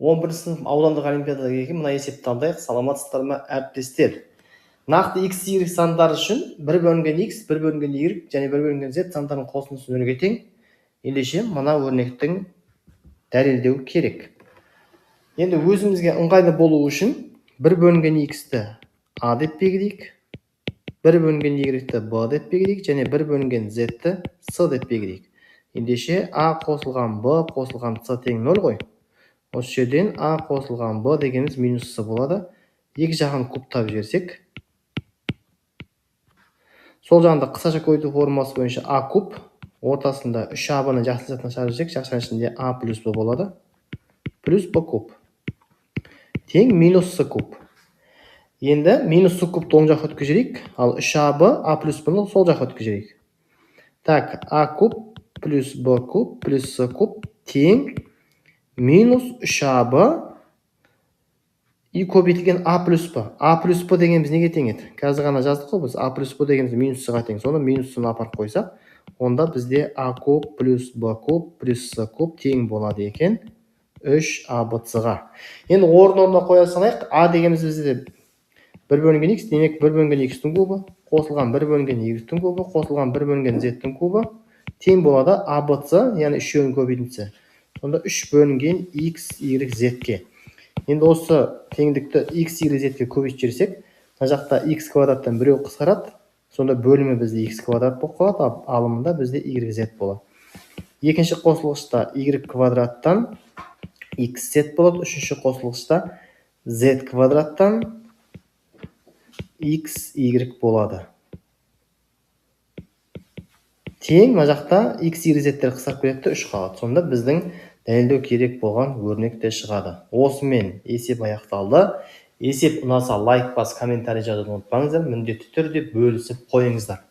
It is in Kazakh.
11 сынып аудандық олимпиадаға келген мына есепті алайық. Саламатсыздар ма әріптестер? Нақты x, y сандары үшін 1 бөлінген x, 1 бөлінген y және 1 бөлінген z сандарының қосындысы нөлге тең. Ендеше мына өрнектің дәлелдеу керек. Енді өзімізге ыңғайлы болу үшін 1 бөлінген x-ті a деп белгілейік, 1 бөлінген y-ті b деп белгілейік және 1 бөлінген z-ті c деп белгілейік. Ендеше a қосылған b қосылған c тең 0 ғой. Осы жерден a қосылған b дегеніміз минус c болады. Екі жағын кубтап жіберсек, сол жағында қысқаша көбейту формуласы бойынша a куб, ортасында 3ab-ны жақсы затына шығарып жіберсек, жақшаның ішінде a плюс b болады. Плюс b куб тең минус c куб. Енді минус c кубты оң жаққа өткізейік, ал 3ab a плюс b-ны сол жаққа өткізейік. Так, a куб плюс b куб плюс c куб тең минус 3ab и көбейтілген a плюс b. a плюс b дегеніміз неге тең еді? Қазір ғана жаздық қой біз. a плюс b дегеніміз минус c-ға тең. Сонда минус c-ны апарып қойсақ, онда бізде a куб плюс b куб плюс c куб тең болады екен 3abc-ға. Енді орын-орнына қоя салайық. a дегеніміз бізде 1 бөлінген x, демек 1 бөлінген x-тің кубы, қосылған 1 бөлінген y-тің кубы, қосылған 1 бөлінген z-тің кубы тең болады abc, яғни 3-ның көбейтіндісі. Сонда 3 бөлінген x, y, z-ке. Енді осы теңдікті x, y, z-ке көбейтіп жіберсек, мына жақта x квадраттан біреу қысқарады, сонда бөлімі бізде x квадрат болып қалады, алымында бізде y, z болады. Екінші қосылғышта y квадраттан x, z болады, үшінші қосылғышта z квадраттан x, y болады. Тең, мына жақта x, y, z-тер қысқарып кетеді, 3 қалады. Сонда біздің дәлелдеу керек болған өрнек те шығады. Осымен есеп аяқталды. Есеп ұнаса лайк бас, комментарий жазуды ұмытпаңыздар, міндетті түрде бөлісіп қойыңыздар.